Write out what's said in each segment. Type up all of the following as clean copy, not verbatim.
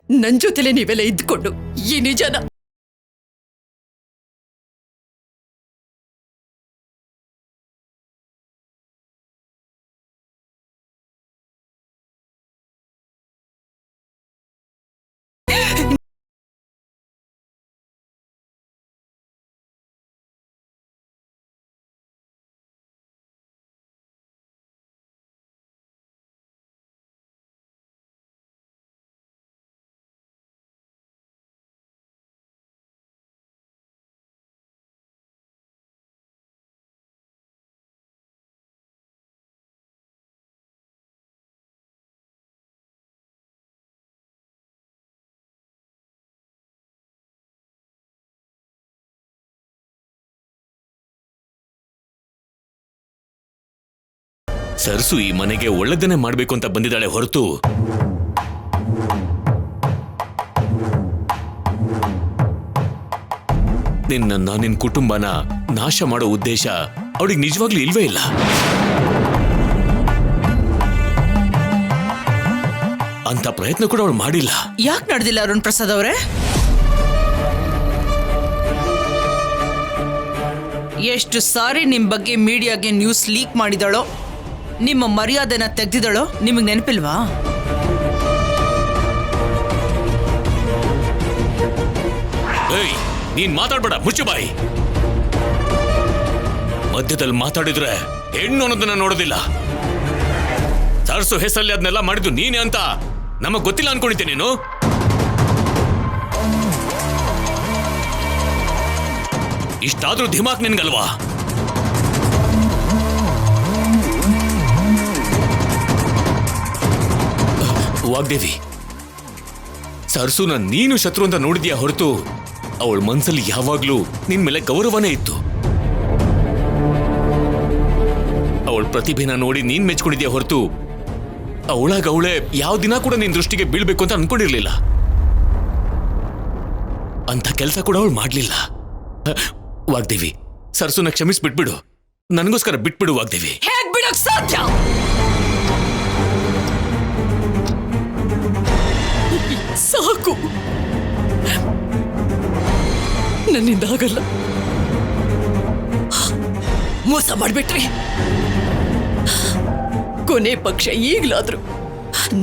ನನ್ ಜೊತೆಲೆ ನೀವೆಲ್ಲ ಇದ್ಕೊಂಡು ಈ ನಿಜನ ಸರ್ಸು ಈ ಮನೆಗೆ ಒಳ್ಳೆದನ್ನೇ ಮಾಡ್ಬೇಕು ಅಂತ ಬಂದಿದ್ದಾಳೆ ಹೊರತು ನಿನ್ನ ಕುಟುಂಬನ ನಾಶ ಮಾಡೋ ಉದ್ದೇಶ ಅವಳಿಗೆ ನಿಜವಾಗ್ಲೂ ಇಲ್ವೇ ಇಲ್ಲ. ಅಂತ ಪ್ರಯತ್ನ ಕೂಡ ಅವಳು ಮಾಡಿಲ್ಲ. ಯಾಕೆ ನಡೆದಿಲ್ಲ ಅರುಣ್ ಪ್ರಸಾದ್ ಅವರೇ? ಎಷ್ಟು ಸಾರಿ ನಿಮ್ ಬಗ್ಗೆ ಮೀಡಿಯಾಗೆ ನ್ಯೂಸ್ ಲೀಕ್ ಮಾಡಿದಳೋ, ನಿಮ್ಮ ಮರ್ಯಾದೆನ ತೆಗೆದಿದಳೋ ನಿಮಗೆ ನೆನಪಿಲ್ವಾ? ಏಯ್, ನೀನ್ ಮಾತಾಡ್ಬೇಡ, ಮುಚ್ಚು ಬಾಯಿ. ಮಧ್ಯದಲ್ಲಿ ಮಾತಾಡಿದ್ರೆ ಹೆಣ್ಣು ಅನ್ನೋದನ್ನ ನೋಡೋದಿಲ್ಲ. ಸರ್ಸು ಹೆಸರಲ್ಲಿ ಅದನ್ನೆಲ್ಲ ಮಾಡಿದ್ದು ನೀನೇ ಅಂತ ನಮಗ್ ಗೊತ್ತಿಲ್ಲ ಅನ್ಕೊಂಡಿದ್ದೆ ನೀನು. ಇಷ್ಟಾದ್ರೂ ಧಿಮಾಕ್ ನಿನ್ಗಲ್ವಾ? ವಾಗ್ದೇವಿ, ಸರ್ಸುನ ನೀನು ಶತ್ರು ಅಂತ ನೋಡಿದ್ಯಾ ಹೊರತು ಅವಳ ಮನ್ಸಲ್ಲಿ ಯಾವಾಗ್ಲೂ ನಿನ್ ಮೇಲೆ ಗೌರವನೇ ಇತ್ತು. ಅವಳ ಪ್ರತಿಭೆನ ನೋಡಿ ನೀನ್ ಮೆಚ್ಕೊಂಡಿದ್ಯಾ ಹೊರತು ಅವಳೇ ಯಾವ ದಿನ ಕೂಡ ನಿನ್ ದೃಷ್ಟಿಗೆ ಬೀಳ್ಬೇಕು ಅಂತ ಅನ್ಕೊಂಡಿರ್ಲಿಲ್ಲ. ಅಂತ ಕೆಲಸ ಕೂಡ ಅವಳು ಮಾಡ್ಲಿಲ್ಲ. ವಾಗ್ದೇವಿ, ಸರ್ಸುನ ಕ್ಷಮಿಸ್ಬಿಟ್ಬಿಡು. ನನಗೋಸ್ಕರ ಬಿಟ್ಬಿಡು ವಾಗ್ದೇವಿ. ಹೇಗ್ ಬಿಡಕ್ ಸಾಧ್ಯ? ಸಾಕು, ನನ್ನಿಂದ ಆಗಲ್ಲ. ಮೋಸ ಮಾಡ್ಬಿಟ್ರಿ. ಕೊನೆ ಪಕ್ಷ ಈಗ್ಲಾದ್ರು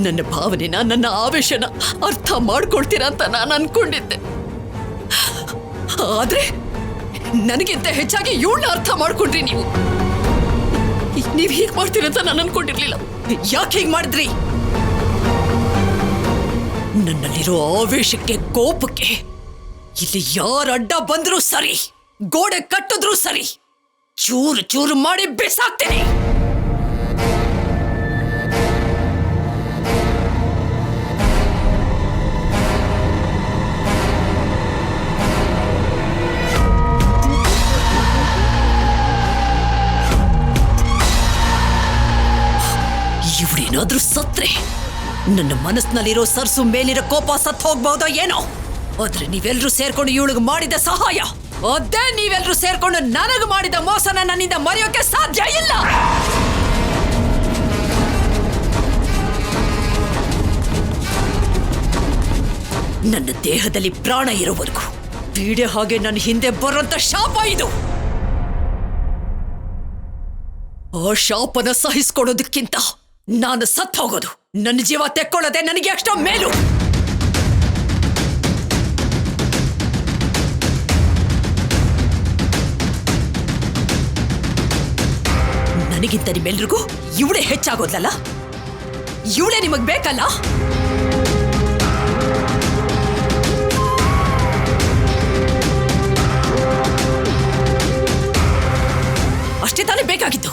ನನ್ನ ಭಾವನೆನ, ನನ್ನ ಆವೇಶನ ಅರ್ಥ ಮಾಡ್ಕೊಳ್ತೀರಾ ಅಂತ ನಾನು ಅನ್ಕೊಂಡಿದ್ದೆ. ಆದ್ರೆ ನನಗಿಂತ ಹೆಚ್ಚಾಗಿ ಇವಳನ್ನ ಅರ್ಥ ಮಾಡ್ಕೊಂಡ್ರಿ ನೀವು. ನೀವ್ ಹೀಗ್ ಮಾಡ್ತೀರಂತ ನಾನು ಅನ್ಕೊಂಡಿರ್ಲಿಲ್ಲ. ಯಾಕೆ ಹೀಗ್ ಮಾಡಿದ್ರಿ? ನನ್ನಲ್ಲಿರೋ ಆವೇಶಕ್ಕೆ, ಕೋಪಕ್ಕೆ ಇಲ್ಲಿ ಯಾರ ಅಡ್ಡ ಬಂದ್ರೂ ಸರಿ, ಗೋಡೆ ಕಟ್ಟಿದ್ರೂ ಸರಿ, ಚೂರು ಚೂರು ಮಾಡಿ ಬಿಸಾಕ್ತೀನಿ. ಇವಳೇನಾದ್ರೂ ಸತ್ರೆ ನನ್ನ ಮನಸ್ಸಿನಲ್ಲಿರೋ ಸರ್ಸು ಮೇಲಿರೋ ಕೋಪ ಸತ್ ಹೋಗ್ಬಹುದೋ ಏನೋ. ಆದ್ರೆ ನೀವೆಲ್ರೂ ಸೇರ್ಕೊಂಡು ಇವಳಿಗೆ ಮಾಡಿದ ಸಹಾಯ, ಅದೇ ನೀವೆಲ್ರೂ ಸೇರ್ಕೊಂಡು ನನಗೆ ಮಾಡಿದ ಮೋಸನ ನನ್ನಿಂದ ಮರೆಯೋಕೆ ಸಾಧ್ಯ ಇಲ್ಲ. ನನ್ನ ದೇಹದಲ್ಲಿ ಪ್ರಾಣ ಇರೋವರೆಗೂ ಪೀಡೆ ಹಾಗೆ ನನ್ನ ಹಿಂದೆ ಬರೋಂತ ಶಾಪ ಇದು. ಆ ಶಾಪನ ಸಹಿಸ್ಕೊಡೋದಕ್ಕಿಂತ ನಾನು ಸತ್ ಹೋಗೋದು, ನನ್ನ ಜೀವ ತೆಕ್ಕೊಳ್ಳೋದೆ ನನಗೆ ಅಷ್ಟೋ ಮೇಲು. ನನಗಿಂತ ನಿಮ್ಮೆಲ್ರಿಗೂ ಇವಳೇ ಹೆಚ್ಚಾಗೋದ್ಲಲ್ಲ? ಇವಳೇ ನಿಮಗ್ ಬೇಕಲ್ಲ? ಅಷ್ಟೇ ತಾನೇ ಬೇಕಾಗಿತ್ತು.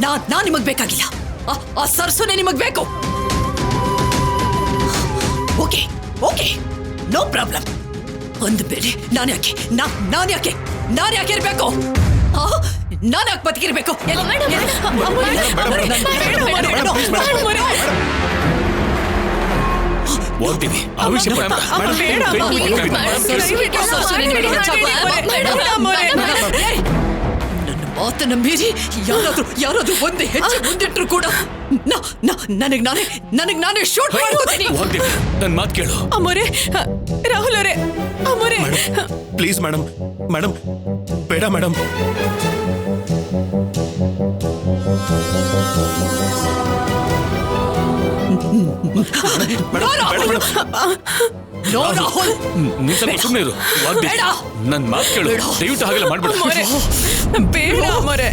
ನಾ ನಿಮಗ್ ಬೇಕಾಗಿಲ್ಲ. ಆ ಸರ್ಸುನೇ ನಿಮಗ್ ಬೇಕು. Okay okay, no problem. ಅಂದ್ಮೇಲೆ ನಾನು ಯಾಕೆ ಇರ್ಬೇಕು? ನಾನು ಯಾಕೆ ಬದುಕಿರ್ಬೇಕು? ಹೋಗ್ತೀವಿ. ಆವೇಶ ನನ್ನ ಮಾತನ್ನ ಮೀರಿ ಯಾರಾದ್ರೂ ಒಂದೇ ಹೆಜ್ಜೆ ಮುಂದಿಟ್ರು ಕೂಡ ನನಗ್ ನಾನೇ ಶೂಟ್ ಮಾಡ್ಕೋತೀನಿ. ವಾಗ್ದೇವಿ, ನನ್ ಮಾತು ಕೇಳು. ಅಮ್ಮೋರೆ, ರಾಹುಲ್ ಅವರೇ, ಅಮ್ಮೋರೆ, ಪ್ಲೀಸ್ ಮೇಡಮ್, ಬೇಡ ಮೇಡಮ್. ನೀನ್ ಸ್ವಲ್ಪ ಸುಮ್ಮನೆ ಇರು. ವಾಗ್ದೇವಿ, ನನ್ ಮಾತು ಕೇಳು. ದಯವಿಟ್ಟು ಹಾಗೆಲ್ಲ ಮಾಡ್ಬೇಡ. ಬೇಡ ಅಮ್ಮೋರೆ.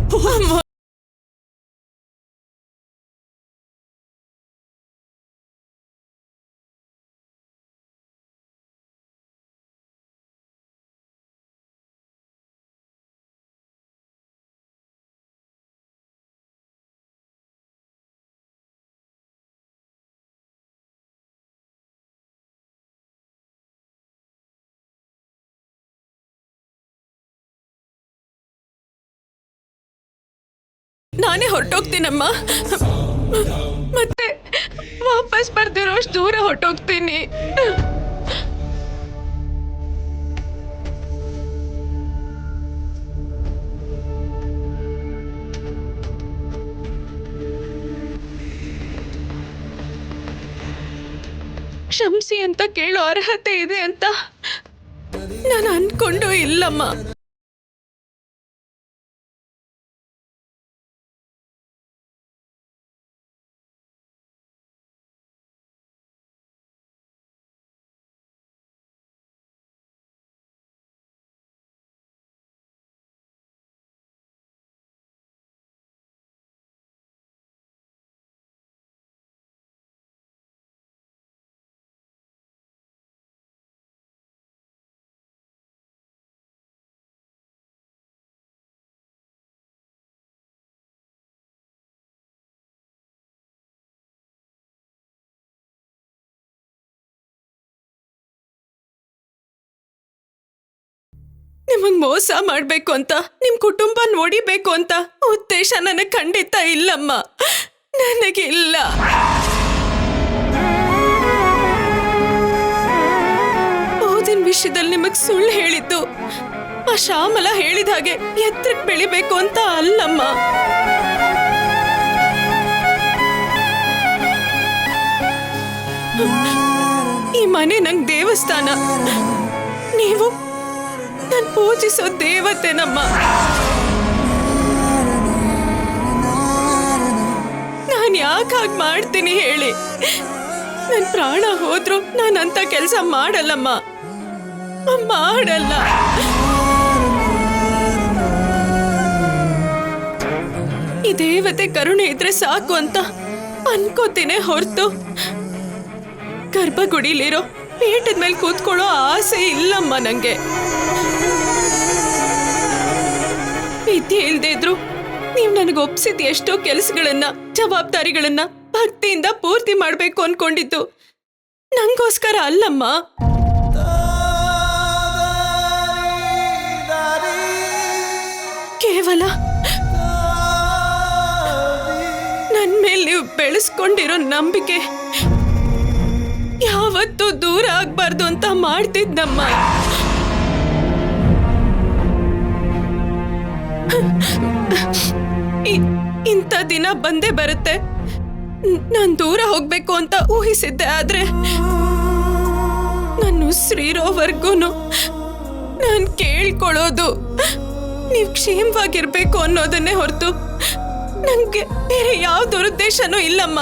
ನಾನೇ ಹೊರಟೋಗ್ತೀನಮ್ಮ, ಮತ್ತೆ ವಾಪಸ್ ಬರ್ದಿರೋಷ್ಟು ದೂರ ಹೊರಟೋಗ್ತೀನಿ. ಕ್ಷಮಿಸಿ ಅಂತ ಕೇಳೋ ಅರ್ಹತೆ ಇದೆ ಅಂತ ನಾನು ಅನ್ಕೊಂಡು ಇಲ್ಲಮ್ಮ. ನಿಮಗ್ ಮೋಸ ಮಾಡ್ಬೇಕು ಅಂತ, ನಿಮ್ ಕುಟುಂಬ ನೋಡಿಬೇಕು ಅಂತ ಉದ್ದೇಶ ನನಗೆ ಖಂಡಿತ ಇಲ್ಲಮ್ಮ, ನನಗಿಲ್ಲ. ಓದಿನ ವಿಷಯದಲ್ಲಿ ನಿಮಗ್ ಸುಳ್ಳು ಹೇಳಿದ್ದು ಆ ಶ್ಯಾಮಲ ಹೇಳಿದ ಹಾಗೆ ಎತ್ತರಕ್ಕೆ ಬೆಳಿಬೇಕು ಅಂತ ಅಲ್ಲಮ್ಮ. ಈ ಮನೆ ನಂಗೆ ದೇವಸ್ಥಾನ, ನೀವು ನಾನು ಪೂಜಿಸೋ ದೇವತೆ ನಮ್ಮ. ನಾನು ಯಾಕೆ ಹಾಗೆ ಮಾಡ್ತೀನಿ ಹೇಳಿ? ನನ್ನ ಪ್ರಾಣ ಹೋದ್ರು ನಾನಂತ ಕೆಲಸ ಮಾಡಲ್ಲಮ್ಮ, ಮಾಡಲ್ಲ. ಈ ದೇವತೆ ಕರುಣೆ ಇದ್ರೆ ಸಾಕು ಅಂತ ಅನ್ಕೋತೀನಿ ಹೊರತು ಗರ್ಭಗುಡಿಲಿರೋ ಪೀಠದ ಮೇಲೆ ಕೂತ್ಕೊಳ್ಳೋ ಆಸೆ ಇಲ್ಲಮ್ಮ ನಂಗೆ. ವಿದ್ಯೆ ಇಲ್ದೇ ಇದ್ರು ನೀವು ನನಗೆ ಒಪ್ಸಿದ ಎಷ್ಟೋ ಕೆಲಸಗಳನ್ನ, ಜವಾಬ್ದಾರಿಗಳನ್ನ ಭಕ್ತಿಯಿಂದ ಪೂರ್ತಿ ಮಾಡ್ಬೇಕು ಅನ್ಕೊಂಡಿದ್ದು ನಂಗೋಸ್ಕರ ಅಲ್ಲಮ್ಮ. ಕೇವಲ ನನ್ ಮೇಲೆ ನೀವು ಬೆಳೆಸ್ಕೊಂಡಿರೋ ನಂಬಿಕೆ ಯಾವತ್ತೂ ದೂರ ಆಗ್ಬಾರ್ದು ಅಂತ ಮಾಡ್ತಿದ್ದಮ್ಮ. ಇಂಥ ದಿನ ಬಂದೇ ಬರುತ್ತೆ. ನಾನ್ ದೂರ ಹೋಗ್ಬೇಕು ಅಂತ ಊಹಿಸಿದ್ದೆ, ಆದ್ರೆ ನನ್ನ ಉಸಿರಿರೋವರೆಗೂ ನಾನ್ ಕೇಳ್ಕೊಳ್ಳೋದು ನೀವ್ ಕ್ಷೇಮವಾಗಿರ್ಬೇಕು ಅನ್ನೋದನ್ನೇ ಹೊರತು ನಂಗೆ ಬೇರೆ ಯಾವ ದುರುದ್ದೇಶನೂ ಇಲ್ಲಮ್ಮ.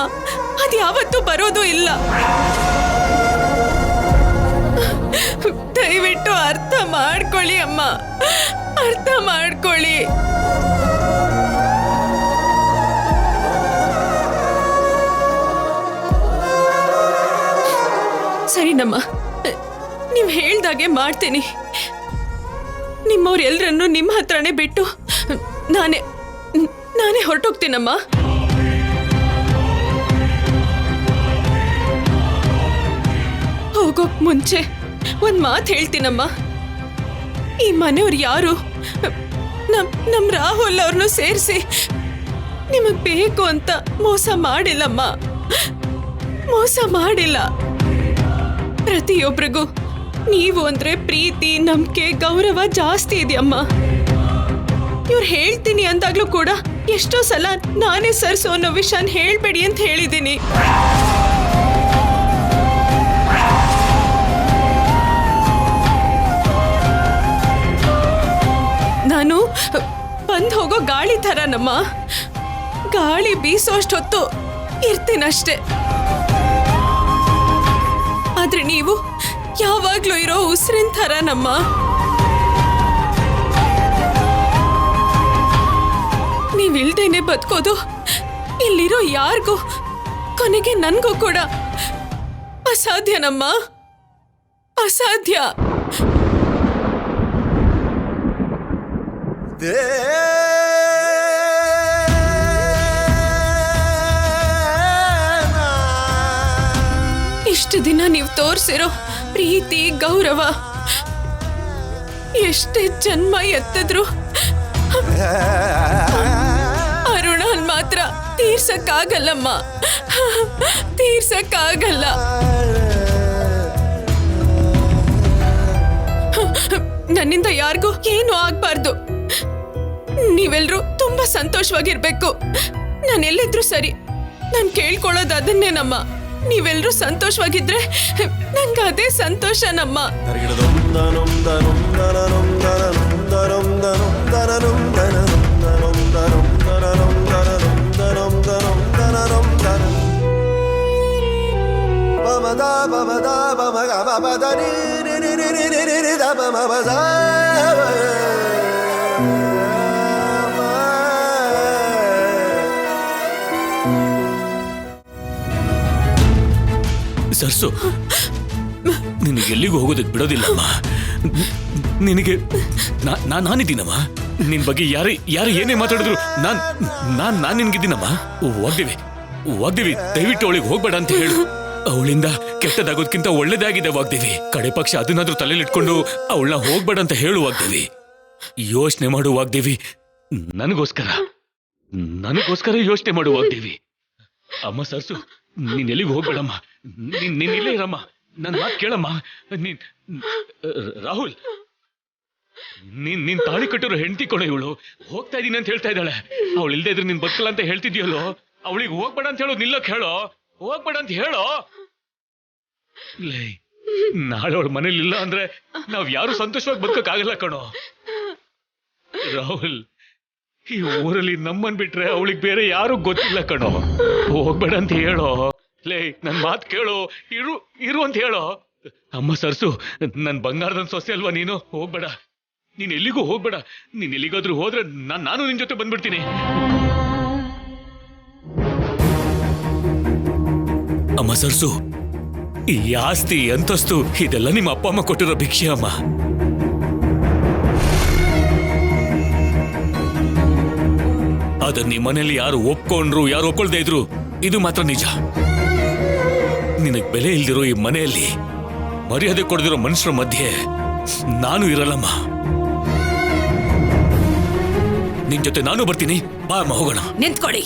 ಅದ್ ಯಾವತ್ತೂ ಬರೋದು ಇಲ್ಲ. ದಯವಿಟ್ಟು ಅರ್ಥ ಮಾಡ್ಕೊಳ್ಳಿ ಅಮ್ಮ, ಅರ್ಥ ಮಾಡ್ಕೊಳ್ಳಿ. ಸರಿನಮ್ಮ, ನೀವ್ ಹೇಳ್ದಾಗೆ ಮಾಡ್ತೀನಿ. ನಿಮ್ಮವ್ರೆಲ್ರನ್ನು ನಿಮ್ಮ ಹತ್ರನೇ ಬಿಟ್ಟು ನಾನೇ ಹೊರಟೋಗ್ತೀನಮ್ಮ. ಹೋಗೋಕ್ ಮುಂಚೆ ಒಂದ್ ಮಾತು ಹೇಳ್ತೀನಮ್ಮ. ಈ ಮನೆಯವ್ರು ಯಾರು ನಮ್ ರಾಹುಲ್ ಅವ್ರನ್ನು ಸೇರಿಸಿ ನಿಮಗ್ ಬೇಕು ಅಂತ ಮೋಸ ಮಾಡಿಲ್ಲಮ್ಮ, ಮೋಸ ಮಾಡಿಲ್ಲ. ಪ್ರತಿಯೊಬ್ಬರಿಗೂ ನೀವು ಅಂದ್ರೆ ಪ್ರೀತಿ, ನಂಬಿಕೆ, ಗೌರವ ಜಾಸ್ತಿ ಇದೆಯಮ್ಮ. ಇವ್ರು ಹೇಳ್ತೀನಿ ಅಂದಾಗ್ಲೂ ಕೂಡ ಎಷ್ಟೋ ಸಲ ನಾನೇ ಸರ್ಸು ಅನ್ನೋ ವಿಷಯನ ಹೇಳ್ಬೇಡಿ ಅಂತ ಹೇಳಿದ್ದೀನಿ. ನಾನು ಬಂದ್ ಹೋಗೋ ಗಾಳಿ ಥರ ನಮ್ಮ ಗಾಳಿ ಬೀಸೋಷ್ಟೊತ್ತು ಇರ್ತೀನಷ್ಟೆ. ಆದ್ರೆ ನೀವು ಯಾವಾಗ್ಲೂ ಇರೋ ಉಸಿರಿನ ಥರ ನಮ್ಮ. ನೀವಿಲ್ದೇನೆ ಬದುಕೋದು ಇಲ್ಲಿರೋ ಯಾರಿಗೂ ಕೊನೆಗೆ ನನ್ಗೂ ಕೂಡ ಅಸಾಧ್ಯ ನಮ್ಮ, ಅಸಾಧ್ಯ. ಇಷ್ಟು ದಿನ ನೀವು ತೋರಿಸಿರೋ ಪ್ರೀತಿ ಗೌರವ ಎಷ್ಟೇ ಜನ್ಮ ಎತ್ತಿದ್ರು ಅರುಣನ್ ಮಾತ್ರ ತೀರ್ಸಕ್ಕಾಗಲ್ಲಮ್ಮ, ತೀರ್ಸಕ್ಕಾಗಲ್ಲ. ನನ್ನಿಂದ ಯಾರಿಗೂ ಏನು ಆಗ್ಬಾರ್ದು. ನೀವೆಲ್ರೂ ತುಂಬಾ ಸಂತೋಷವಾಗಿರ್ಬೇಕು. ನಾನು ಎಲ್ಲಿದ್ರು ಸರಿ, ನಾನು ಕೇಳ್ಕೊಳ್ಳೋದು ಅದನ್ನೇ ನಮ್ಮ. ನೀವೆಲ್ರೂ ಸಂತೋಷವಾಗಿದ್ರೆ ನಂಗೆ ಅದೇ ಸಂತೋಷ ನಮ್ಮ. ಸರ್ಸು, ನಿನಗೆ ಎಲ್ಲಿಗೂ ಹೋಗೋದಕ್ಕೆ ಬಿಡೋದಿಲ್ಲಮ್ಮ. ನಿನಗೆ ನಾನಿದ್ದೀನಮ್ಮ. ನಿನ್ ಬಗ್ಗೆ ಯಾರು ಏನೇ ಮಾತಾಡಿದ್ರು ನಾನ್ ನಿನ್ಗಿದ್ದೀನಮ್ಮ. ವಾಗ್ದೇವಿ, ದಯವಿಟ್ಟು ಅವಳಿಗೆ ಹೋಗ್ಬೇಡ ಅಂತ ಹೇಳು. ಅವಳಿಂದ ಕೆಟ್ಟದಾಗೋದ್ಕಿಂತ ಒಳ್ಳೇದಾಗಿದೆ ವಾಗ್ದೇವಿ. ಕಡೆ ಪಕ್ಷ ಅದನ್ನಾದ್ರೂ ತಲೆಲಿಟ್ಕೊಂಡು ಅವಳನ್ನ ಹೋಗ್ಬೇಡ ಅಂತ ಹೇಳು ವಾಗ್ದೇವಿ. ಯೋಚನೆ ಮಾಡು ವಾಗ್ದೇವಿ, ನನಗೋಸ್ಕರ ಯೋಚನೆ ಮಾಡು ವಾಗ್ದೇವಿ. ಅಮ್ಮ ಸರ್ಸು, ನೀನ್ ಎಲ್ಲಿಗೂ ಹೋಗ್ಬೇಡಮ್ಮ. ನೀನ್ ಇಲ್ಲೇ ಇರಮ್ಮ. ನನ್ನ ಮಾತು ಕೇಳಮ್ಮ. ರಾಹುಲ್, ನೀನ್ ತಾಳಿ ಕಟ್ಟಿರೋ ಹೆಂಡತಿ ಕೊಡ ಇವಳು. ಹೋಗ್ತಾ ಇದೀನಿ ಅಂತ ಹೇಳ್ತಾ ಇದ್ದಾಳೆ. ಅವಳು ಇಲ್ದೇ ಇದ್ರೆ ನೀನ್ ಬದುಕಲ್ಲ ಅಂತ ಹೇಳ್ತಿದ್ಯಲ್ಲೋ. ಅವಳಿಗೆ ಹೋಗ್ಬೇಡ ಅಂತ ಹೇಳೋ, ನಿಲ್ಲಕ್ ಹೇಳೋ, ಹೋಗ್ಬೇಡ ಅಂತ ಹೇಳೋ. ನಾಳೆ ಅವಳ ಮನೇಲಿ ಇಲ್ಲ ಅಂದ್ರೆ ನಾವ್ ಯಾರು ಸಂತೋಷವಾಗಿ ಬದುಕಕ್ಕಾಗಲ್ಲ ಕಣೋ. ರಾಹುಲ್, ಈ ಊರಲ್ಲಿ ನಮ್ಮನ್ ಬಿಟ್ರೆ ಅವಳಿಗೆ ಬೇರೆ ಯಾರು ಗೊತ್ತಿಲ್ಲ ಕಣೋ. ಹೋಗ್ಬೇಡ ಅಂತ ಹೇಳೋ. ನನ್ ಮಾತು ಕೇಳು, ಇರು ಅಂತ ಹೇಳೋ. ಅಮ್ಮ ಸರ್ಸು, ನನ್ ಬಂಗಾರದನ್ ಸೊಸೆ ಅಲ್ವಾ ನೀನು. ಹೋಗ್ಬೇಡ, ನೀನ್ ಎಲ್ಲಿಗೂ ಹೋಗ್ಬೇಡ. ನೀನ್ ಎಲ್ಲಿಗಾದ್ರೂ ಹೋದ್ರೆ ನಾನು ನಿನ್ ಜೊತೆ ಬಂದ್ಬಿಡ್ತೀನಿ. ಅಮ್ಮ ಸರ್ಸು, ಈ ಆಸ್ತಿ ಅಂತಸ್ತು ಇದೆಲ್ಲ ನಿಮ್ಮ ಅಪ್ಪ ಅಮ್ಮ ಕೊಟ್ಟಿರೋ ಭಿಕ್ಷೆ ಅಮ್ಮ. ಅದನ್ನ ನಿಮ್ಮ ಮನೇಲಿ ಯಾರು ಒಪ್ಕೊಂಡ್ರು ಯಾರು ಒಪ್ಕೊಳ್ದೇ ಇದ್ರು ಇದು ಮಾತ್ರ ನಿಜ. ನಿನಗ್ ಬೆಲೆ ಇಲ್ದಿರೋ ಈ ಮನೆಯಲ್ಲಿ ಮರ್ಯಾದೆ ಕೊಡದಿರೋ ಮನುಷ್ಯರ ಮಧ್ಯೆ ನಾನು ಇರಲ್ಲಮ್ಮ. ನಿನ್ ಜೊತೆ ನಾನು ಬರ್ತೀನಿ. ಬಾ ಅಮ್ಮ, ಹೋಗೋಣ. ನಿಂತ್ಕೊಳ್ಳಿ.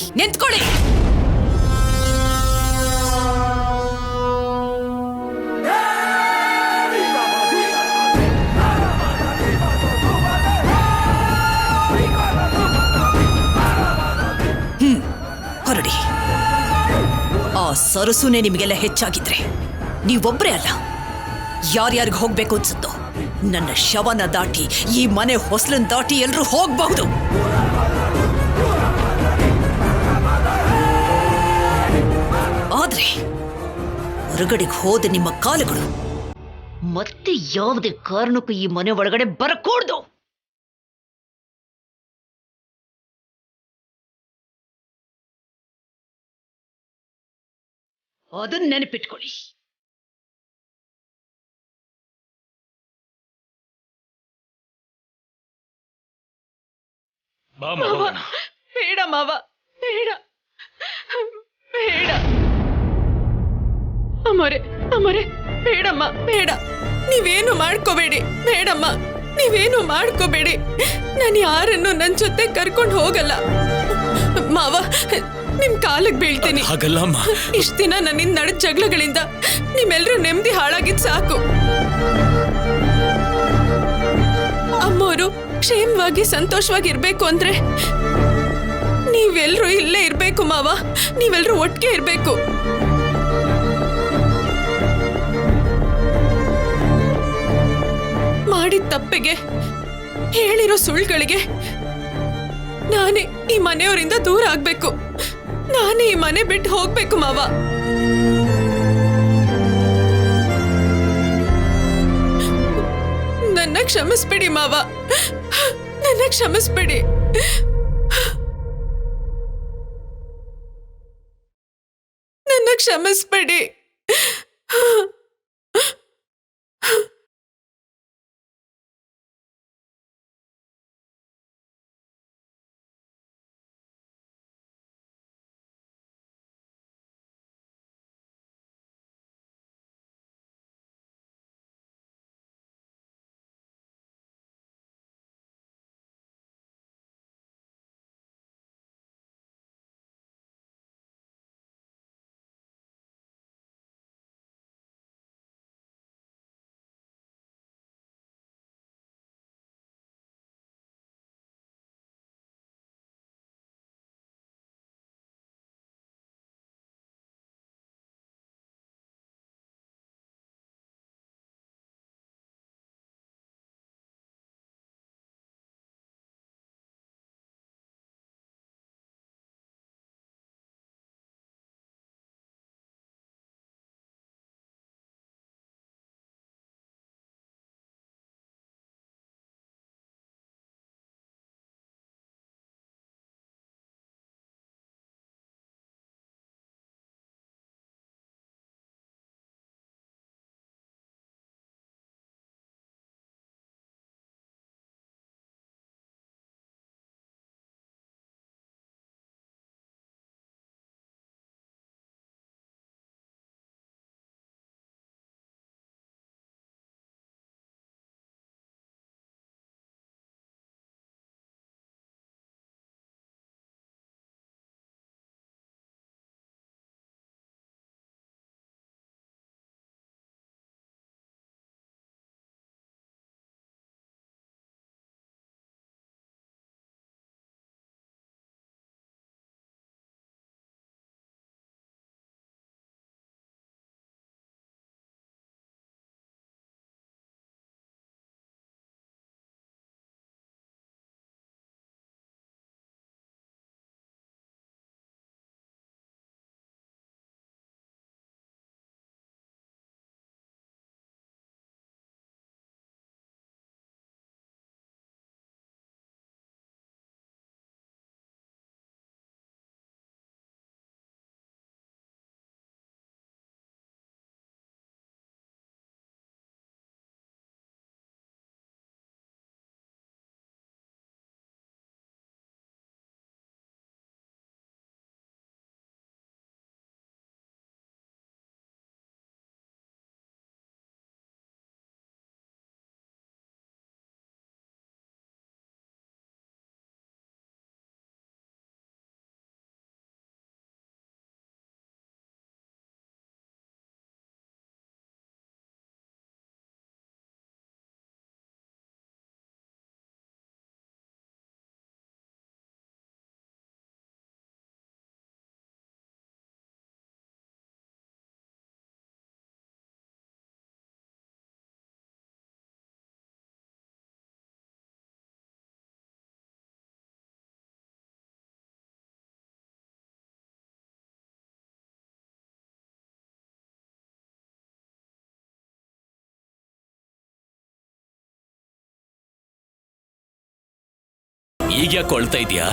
ಹೊರಡಿ. ಆ ಸರಸುನೇ ನಿಮಗೆಲ್ಲ ಹೆಚ್ಚಾಗಿದ್ರೆ ನೀವೊಬ್ಬರೇ ಅಲ್ಲ, ಯಾರ್ಯಾರಿಗೆ ಹೋಗ್ಬೇಕು ಅನ್ಸುತ್ತೋ ನನ್ನ ಶವನ ದಾಟಿ ಈ ಮನೆ ಹೊಸಲನ್ ದಾಟಿ ಎಲ್ರೂ ಹೋಗ್ಬಹುದು. ಆದ್ರೆ ಹೊರಗಡೆಗೆ ಹೋದ ನಿಮ್ಮ ಕಾಲುಗಳು ಮತ್ತೆ ಯಾವುದೇ ಕಾರಣಕ್ಕೂ ಈ ಮನೆ ಒಳಗಡೆ ಬರಕೂಡ್ದು. ಅದನ್ನ ನೆನಪಿಟ್ಕೊಳ್ಳಿ. ಬೇಡ ಮಾವ, ಬೇಡ ಬೇಡ. ಅಮರೆ ಬೇಡಮ್ಮ, ಬೇಡ. ನೀವೇನು ಮಾಡ್ಕೋಬೇಡಿ. ಬೇಡಮ್ಮ, ನೀವೇನು ಮಾಡ್ಕೋಬೇಡಿ. ನಾನು ಯಾರನ್ನು ನನ್ನ ಜೊತೆ ಕರ್ಕೊಂಡು ಹೋಗಲ್ಲ. ಮಾವ, ನಿಮ್ ಕಾಲಕ್ಕೆ ಬೀಳ್ತೀನಿ. ಇಷ್ಟ ದಿನ ನನ್ನಿಂದ ನಡೆದ ಜಗಳಗಳಿಂದ ನಿಮ್ಮೆಲ್ಲರೂ ನೆಮ್ಮದಿ ಹಾಳಾಗಿದ್ ಸಾಕು. ಅಮ್ಮೋರು ಕ್ಷೇಮವಾಗಿ ಸುಖವಾಗಿ ಸಂತೋಷವಾಗಿ ಇರ್ಬೇಕು ಅಂದ್ರೆ ನೀವೆಲ್ರೂ ಇಲ್ಲೇ ಇರ್ಬೇಕು ಮಾವ. ನೀವೆಲ್ರೂ ಒಟ್ಟಿಗೆ ಇರ್ಬೇಕು. ಮಾಡಿದ ತಪ್ಪಿಗೆ, ಹೇಳಿರೋ ಸುಳ್ಳುಗಳಿಗೆ ನಾನೇ ಈ ಮನೆಯವರಿಂದ ದೂರ ಆಗ್ಬೇಕು. ನಾನೇ ಈ ಮನೆ ಬಿಟ್ಟು ಹೋಗ್ಬೇಕು ಮಾವ. ನನ್ನ ಕ್ಷಮಿಸ್ಬಿಡಿ ಮಾವ, ನನ್ನ ಕ್ಷಮಿಸ್ಬಿಡಿ. ನನ್ನ ಕ್ಷಮಿಸ್ಬಿಡಿ. ಈಗ ಯಾಕೆ ಕೊಳ್ತಾ ಇದೆಯಾ?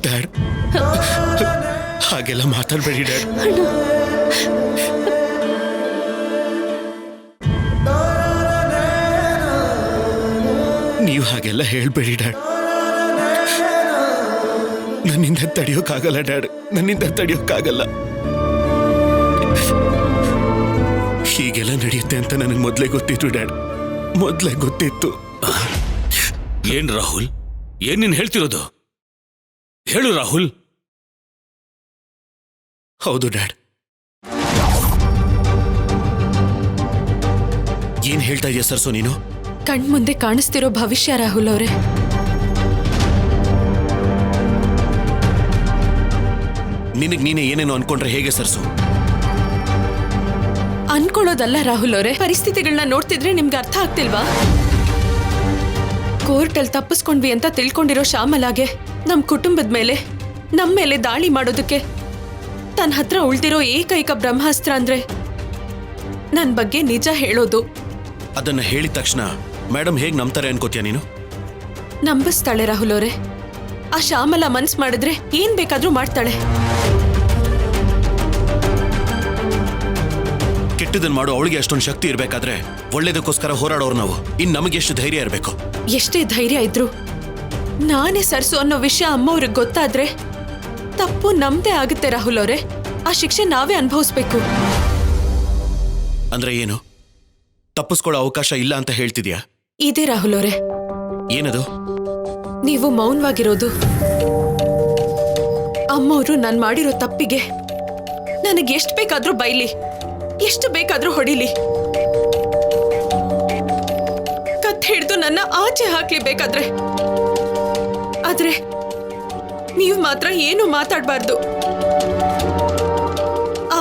ಡ್ಯಾಡ್ ಹಾಗೆಲ್ಲ ಮಾತಾಡ್ಬೇಡಿ ಡ್ಯಾಡ್. ನೀವು ಹಾಗೆಲ್ಲ ಹೇಳ್ಬೇಡಿ ಡ್ಯಾಡ್. ನನ್ನಿಂದ ತಡೆಯೋಕ್ಕಾಗಲ್ಲ ಡ್ಯಾಡ್, ನನ್ನಿಂದ ತಡೆಯೋಕ್ಕಾಗಲ್ಲ. ಹೀಗೆಲ್ಲ ನಡೆಯುತ್ತೆ ಅಂತ ನನಗೆ ಮೊದಲೇ ಗೊತ್ತಿತ್ತು ಡ್ಯಾಡ್, ಮೊದಲೇ ಗೊತ್ತಿತ್ತು. ಏನ್ ರಾಹುಲ್, ಏನ್ ನೀನ್ ಹೇಳ್ತಿರೋದು? ಹೇಳು ರಾಹುಲ್. ಹೌದು ಡ್ಯಾಡ್. ಏನ್ ಹೇಳ್ತಾ ಇದೀಯ ಸರ್ಸು ನೀನು? ಕಣ್ಮುಂದೆ ಕಾಣಿಸ್ತಿರೋ ಭವಿಷ್ಯ ರಾಹುಲ್ ಅವರೇ. ನಿನಗ್ ನೀನೇ ಏನೇನೋ ಅನ್ಕೊಂಡ್ರೆ ಹೇಗೆ ಸರ್ಸು? ಅನ್ಕೊಳ್ಳೋದಲ್ಲ ರಾಹುಲ್ ಅವರೇ, ಪರಿಸ್ಥಿತಿಗಳನ್ನ ನೋಡ್ತಿದ್ರೆ ನಿಮ್ಗೆ ಅರ್ಥ ಆಗ್ತಿಲ್ವಾ? ಕೋರ್ಟಲ್ಲಿ ತಪ್ಪಿಸ್ಕೊಂಡ್ವಿ ಅಂತ ತಿಳ್ಕೊಂಡಿರೋ ಶ್ಯಾಮಲಾಗೆ ನಮ್ ಕುಟುಂಬದ ಮೇಲೆ, ನಮ್ ಮೇಲೆ ದಾಳಿ ಮಾಡೋದಕ್ಕೆ ತನ್ನ ಹತ್ರ ಉಳ್ದಿರೋ ಏಕೈಕ ಬ್ರಹ್ಮಾಸ್ತ್ರ ಅಂದ್ರೆ ನನ್ ಬಗ್ಗೆ ನಿಜ ಹೇಳೋದು. ಅದನ್ನ ಹೇಳಿದ ತಕ್ಷಣ ಮೇಡಮ್ ಹೇಗ್ ನಂಬ್ತಾರೆ ಅನ್ಕೋತೀಯ ನೀನು? ನಂಬಿಸ್ತಾಳೆ ರಾಹುಲ್ ಅವರೇ. ಆ ಶ್ಯಾಮಲ ಮನ್ಸ್ ಮಾಡಿದ್ರೆ ಏನ್ ಬೇಕಾದ್ರೂ ಮಾಡ್ತಾಳೆ. ಕೆಟ್ಟದನ್ನ ಮಾಡೋ ಅವಳಿಗೆ ಅಷ್ಟೊಂದು ಶಕ್ತಿ ಇರ್ಬೇಕಾದ್ರೆ ಒಳ್ಳೇದಕ್ಕೋಸ್ಕರ ಹೋರಾಡೋರು ನಾವು. ಇನ್ ನಮಗೆ ಎಷ್ಟು ಧೈರ್ಯ ಇರಬೇಕು? ಎಷ್ಟೇ ಧೈರ್ಯ ಇದ್ರು ನಾನೇ ಸರ್ಸು ಅನ್ನೋ ವಿಷಯ ಅಮ್ಮವ್ರಿಗೆ ಗೊತ್ತಾದ್ರೆ ತಪ್ಪು ನಮ್ದೇ ಆಗುತ್ತೆ ರಾಹುಲ್ ಅವರೇ. ಆ ಶಿಕ್ಷೆ ನಾವೇ ಅನುಭವಿಸ್ಬೇಕು. ಅಂದ್ರೆ ಏನು? ತಪ್ಪಿಸ್ಕೊಳ್ಳೋ ಅವಕಾಶ ಇಲ್ಲ ಅಂತ ಹೇಳ್ತಿದ್ಯಾ? ಇದೇ ರಾಹುಲ್ ಅವರೇ. ಏನದು? ನೀವು ಮೌನವಾಗಿರೋದು. ಅಮ್ಮವರು ನಾನ್ ಮಾಡಿರೋ ತಪ್ಪಿಗೆ ನನಗೆ ಎಷ್ಟು ಬೇಕಾದ್ರೂ ಬೈಲಿ, ಎಷ್ಟು ಬೇಕಾದ್ರೂ ಹೊಡಿಲಿ, ಕತ್ ಹಿಡಿದು ನನ್ನ ಆಚೆ ಹಾಕ್ಲಿ ಬೇಕಾದ್ರೆ. ಆದ್ರೆ ನೀವು ಮಾತ್ರ ಏನು ಮಾತಾಡ್ಬಾರ್ದು.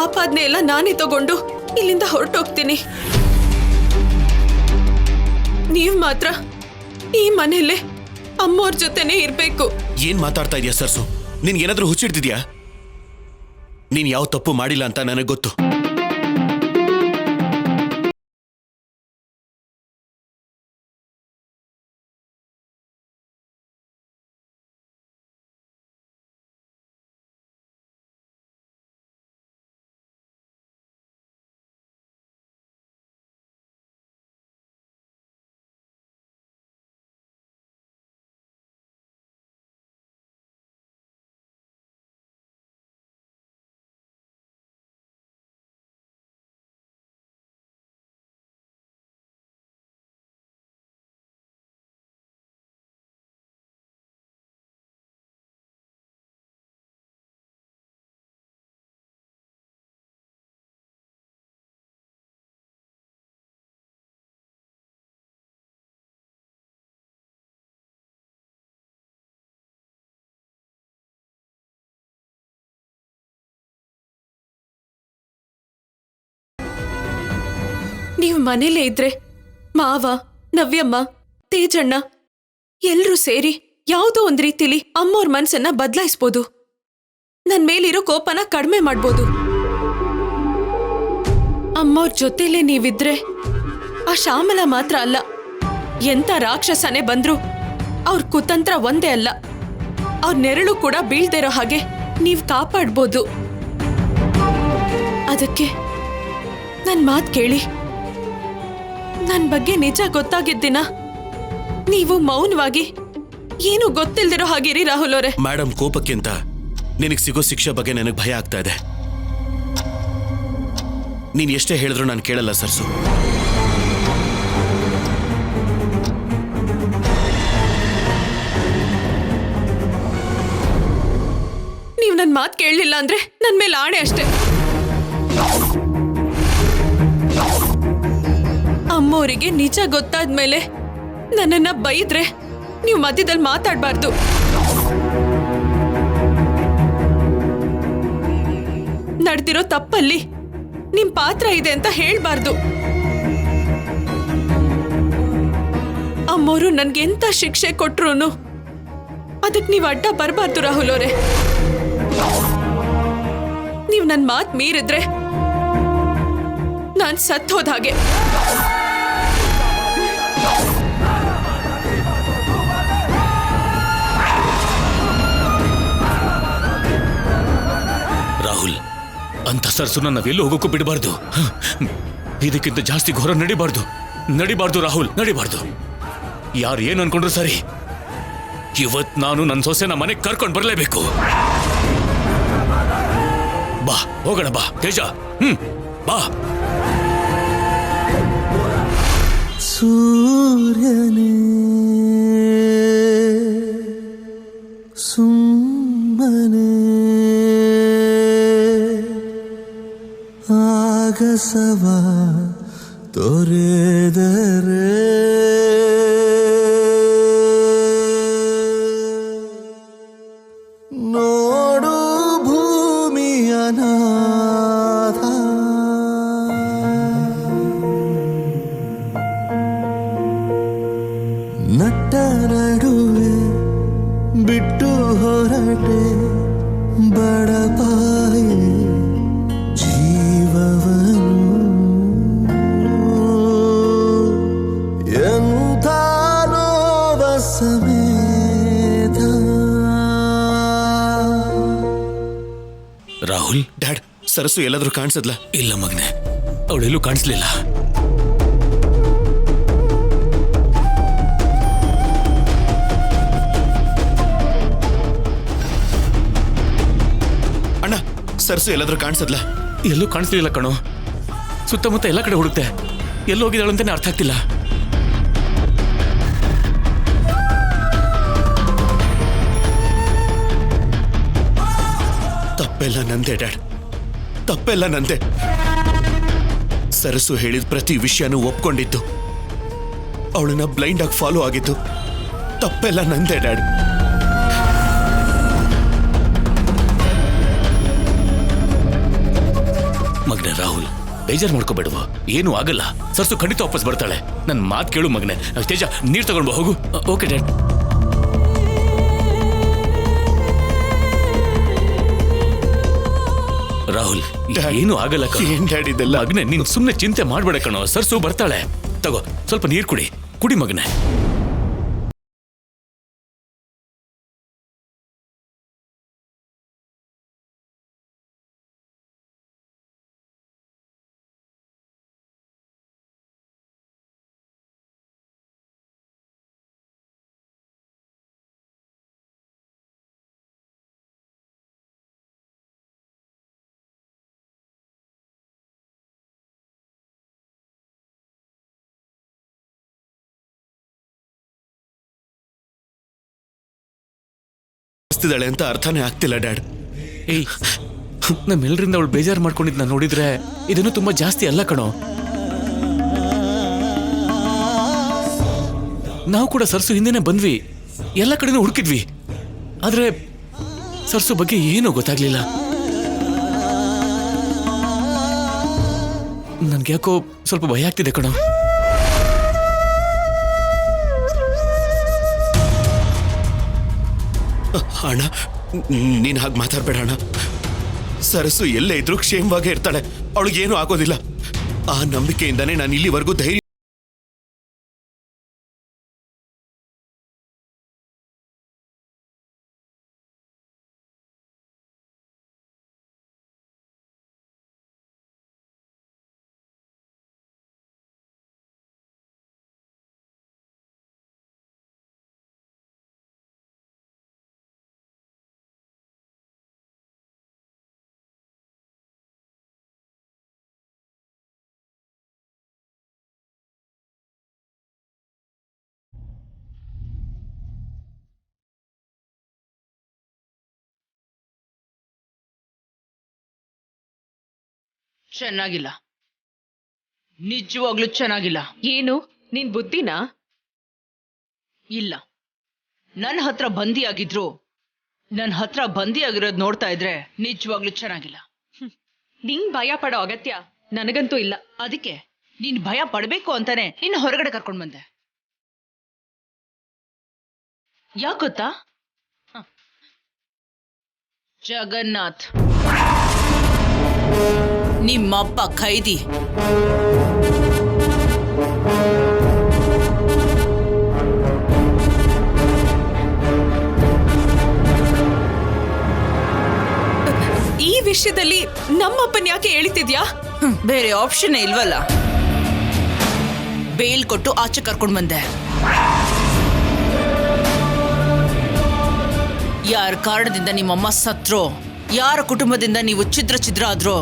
ಆಪಾದನೆ ಎಲ್ಲ ನಾನೇ ತಗೊಂಡು ಇಲ್ಲಿಂದ ಹೊರಟೋಗ್ತೀನಿ. ನೀವು ಮಾತ್ರ ಈ ಮನೆಯಲ್ಲೇ ಅಮ್ಮವ್ರ ಜೊತೆನೇ ಇರ್ಬೇಕು. ಏನ್ ಮಾತಾಡ್ತಾ ಇದೀಯ ಸರ್ಸು? ನಿನ್ಗೇನಾದ್ರೂ ಹುಚ್ಚಿಡ್ತಿದ್ಯಾ? ನೀನ್ ಯಾವ ತಪ್ಪು ಮಾಡಿಲ್ಲ ಅಂತ ನನಗೆ ಗೊತ್ತು. ನೀವು ಮನೇಲೇ ಇದ್ರೆ ಮಾವ, ನವ್ಯಮ್ಮ, ತೇಜಣ್ಣ ಎಲ್ರೂ ಸೇರಿ ಯಾವುದೋ ಒಂದ್ ರೀತಿಲಿ ಅಮ್ಮೋರ್ ಮನ್ಸನ್ನ ಬದಲಾಯಿಸ್ಬೋದು. ನನ್ ಮೇಲಿರೋ ಕೋಪನ ಕಡಿಮೆ ಮಾಡ್ಬೋದು. ಅಮ್ಮೋರ್ ಜೊತೆಲೇ ನೀವಿದ್ರೆ ಆ ಶ್ಯಾಮಲ ಮಾತ್ರ ಅಲ್ಲ, ಎಂತ ರಾಕ್ಷಸನೇ ಬಂದ್ರು ಅವ್ರ ಕುತಂತ್ರ ಒಂದೇ ಅಲ್ಲ, ಅವ್ರ ನೆರಳು ಕೂಡ ಬೀಳ್ದಿರೋ ಹಾಗೆ ನೀವ್ ಕಾಪಾಡ್ಬೋದು. ಅದಕ್ಕೆ ನನ್ ಮಾತ್ ಕೇಳಿ. ನನ್ ಬಗ್ಗೆ ನಿಜ ಗೊತ್ತಾಗಿದ್ದಿನ ನೀವು ಮೌನವಾಗಿ ಏನು ಗೊತ್ತಿಲ್ದಿರೋ ಹಾಗಿರಿ ರಾಹುಲ್ ಅವರೇ. ಮೇಡಮ್, ಕೋಪಕ್ಕಿಂತ ನಿನಗೆ ಸಿಗೋ ಶಿಕ್ಷೆ ಬಗ್ಗೆ ನನಗೆ ಭಯ ಆಗ್ತಾ ಇದೆ. ನೀನ್ ಎಷ್ಟೇ ಹೇಳಿದ್ರು ನಾನು ಕೇಳಲ್ಲ ಸರ್ಸು. ನೀವು ನನ್ ಮಾತು ಕೇಳಲಿಲ್ಲ ಅಂದ್ರೆ ನನ್ ಮೇಲೆ ಆಣೆ ಅಷ್ಟೇ. ಅಮ್ಮೋರಿಗೆ ನಿಜ ಗೊತ್ತಾದ್ಮೇಲೆ ನನ್ನನ್ನ ಬೈದ್ರೆ ನೀವು ಮಧ್ಯದಲ್ಲಿ ಮಾತಾಡ್ಬಾರ್ದು. ನಡೆದಿರೋ ತಪ್ಪಲ್ಲಿ ನಿಮ್ ಪಾತ್ರ ಇದೆ ಅಂತ ಹೇಳ್ಬಾರ್ದು. ಅಮ್ಮೋರು ನನ್ಗೆಂತ ಶಿಕ್ಷೆ ಕೊಟ್ರು ಅದಕ್ಕೆ ನೀವು ಅಡ್ಡ ಬರಬಾರ್ದು ರಾಹುಲ್ ಅವರೇ. ನೀವು ನನ್ನ ಮಾತು ಮೀರಿದ್ರೆ ನಾನು ಸತ್ತೋದ ಹಾಗೆ. ಅಂತ ಸರ್ಸುನ ನಾವೆಲ್ಲೂ ಹೋಗೋಕ್ಕೂ ಬಿಡಬಾರ್ದು. ಇದಕ್ಕಿಂತ ಜಾಸ್ತಿ ಘೋರ ನಡಿಬಾರ್ದು ರಾಹುಲ್, ನಡಿಬಾರ್ದು. ಯಾರು ಏನು ಅನ್ಕೊಂಡ್ರು ಸರಿ, ಇವತ್ ನಾನು ನನ್ನ ಸೊಸೆನ ಮನೆಗೆ ಕರ್ಕೊಂಡು ಬರಲೇಬೇಕು. ಬಾ ಹೋಗೋಣ, ಬಾ ತೇಜ, ಬಾ. ಸೂರ್ಯನೇ ಸುಮ್ಮನೆ ಆಗಸವ ತೊರೆದರೆ ನೋಡು ಭೂಮಿಯ ನಾಥ. ನಟ್ಟ ನಡುವೆ ಬಿಟ್ಟು ಹೊರಟೆ ಬಡಪಾಯಿ ಜೀವವನು. ಎಂಥ ನೋವ ಸಮೇತ. ರಾಹುಲ್, ಡ್ಯಾಡ್, ಸರಸು ಎಲ್ಲಾದ್ರೂ ಕಾಣಿಸದ್ಲ? ಇಲ್ಲ ಮಗನೆ, ಅವಳೆಲ್ಲೂ ಕಾಣಿಸ್ಲಿಲ್ಲ. ಅಣ್ಣ, ಸರಸು ಎಲ್ಲಾದ್ರೂ ಕಾಣಿಸದ್ಲ? ಎಲ್ಲೂ ಕಾಣಿಸ್ಲಿಲ್ಲ ಕಣೋ. ಸುತ್ತಮುತ್ತ ಎಲ್ಲ ಕಡೆ ಹುಡುಕ್ತೆ, ಎಲ್ಲೂ ಹೋಗಿದ್ದಾಳಂತಾನೆ ಅರ್ಥ ಆಗ್ತಿಲ್ಲ. ತಪ್ಪೆಲ್ಲ ನಂದೆ ಡ್ಯಾಡ್, ತಪ್ಪೆಲ್ಲ ನಂದೆ. ಸರಸು ಹೇಳಿದ ಪ್ರತಿ ವಿಷಯನೂ ಒಪ್ಕೊಂಡಿದ್ದು, ಅವಳನ್ನ ಬ್ಲೈಂಡ್ ಆಗಿ ಫಾಲೋ ಆಗಿದ್ದು, ತಪ್ಪೆಲ್ಲ ನಂದೆ ಡ್ಯಾಡ್. ಮಗನೆ ರಾಹುಲ್, ಬೇಜಾರು ಮಾಡ್ಕೋಬೇಡುವ, ಏನೂ ಆಗಲ್ಲ. ಸರ್ಸು ಖಂಡಿತ ವಾಪಸ್ ಬರ್ತಾಳೆ. ನನ್ನ ಮಾತು ಕೇಳು ಮಗನೆ. ತೇಜ, ನೀರು ತಗೊಂಡು ಹೋಗು. Okay dad. ರಾಹುಲ್, ಏನೂ ಆಗಲ್ಲ ಏನ್ ಡ್ಯಾಡ್ ಇದೆಲ್ಲ? ಮಗನೆ, ನೀನು ಸುಮ್ಮನೆ ಚಿಂತೆ ಮಾಡ್ಬೇಡ ಕಣೋ. ಸರ್ಸು ಬರ್ತಾಳೆ. ತಗೋ, ಸ್ವಲ್ಪ ನೀರು ಕುಡಿ ಮಗನೆ. ಇದ್ದಾಳೆ ಅಂತ ಅರ್ಥನೇ ಆಗ್ತಿಲ್ಲ ಡ್ಯಾಡ್. ಏಯ್, ನಮ್ಮೆಲ್ಲರಿಂದ ಅವಳು ಬೇಜಾರು ಮಾಡ್ಕೊಂಡಿದ್ನ ನೋಡಿದ್ರೆ ಇದನ್ನು ತುಂಬಾ ಜಾಸ್ತಿ ಅಲ್ಲ ಕಣೋ. ನಾವು ಕೂಡ ಸರ್ಸು ಹಿಂದೆನೆ ಬಂದ್ವಿ, ಎಲ್ಲ ಕಡೆನೂ ಹುಡುಕಿದ್ವಿ. ಆದ್ರೆ ಸರ್ಸು ಬಗ್ಗೆ ಏನೂ ಗೊತ್ತಾಗ್ಲಿಲ್ಲ. ನನ್ಗೆ ಯಾಕೋ ಸ್ವಲ್ಪ ಭಯ ಆಗ್ತಿದೆ ಕಣೋ. ಅಣ್ಣ, ನೀನ್ ಹಾಗೆ ಮಾತಾಡ್ಬೇಡ ಅಣ್ಣ. ಸರಸು ಎಲ್ಲೇ ಇದ್ರೂ ಕ್ಷೇಮವಾಗೇ ಇರ್ತಾಳೆ, ಅವಳಿಗೇನು ಆಗೋದಿಲ್ಲ. ಆ ನಂಬಿಕೆಯಿಂದಾನೇ ನಾನು ಇಲ್ಲಿವರೆಗೂ ಧೈರ್ಯ. ಚೆನ್ನಾಗಿಲ್ಲ, ನಿಜವಾಗ್ಲೂ ಚೆನ್ನಾಗಿಲ್ಲ. ಏನು ನಿನ್ ಬುದ್ಧಿನಾ? ಇಲ್ಲ, ನನ್ನ ಹತ್ರ ಬಂದಿಯಾಗಿದ್ರು, ನನ್ನ ಹತ್ರ ಬಂದಿಯಾಗಿರೋದು ನೋಡ್ತಾ ಇದ್ರೆ ನಿಜವಾಗ್ಲೂ ಚೆನ್ನಾಗಿಲ್ಲ. ನಿಂಗ್ ಭಯ ಪಡೋ ಅಗತ್ಯ ನನಗಂತೂ ಇಲ್ಲ. ಅದಕ್ಕೆ ನೀನ್ ಭಯ ಪಡ್ಬೇಕು ಅಂತಾನೆ ನಿನ್ನ ಹೊರಗಡೆ ಕರ್ಕೊಂಡ್ ಬಂದೆ. ಯಾಕ್ ಗೊತ್ತಾ? ಜಗನ್ನಾಥ್ ನಿಮ್ಮಪ್ಪ ಖೈದಿ. ಈ ವಿಷಯದಲ್ಲಿ ಜಾಗದಲ್ಲಿ ನಮ್ಮಪ್ಪನ್ ಯಾಕೆ ಎಳಿತಿದ್ಯಾ? ಬೇರೆ ಆಪ್ಷನ್ ಇಲ್ವಲ್ಲ. ಬೇಲ್ ಕೊಟ್ಟು ಆಚೆ ಕರ್ಕೊಂಡ್ ಬಂದೆ. ಯಾರ ಕಾರಣದಿಂದ ನಿಮ್ಮಮ್ಮ ಸತ್ರೋ, ಯಾರ ಕುಟುಂಬದಿಂದ ನೀವು ಛಿದ್ರ ಆದ್ರೋ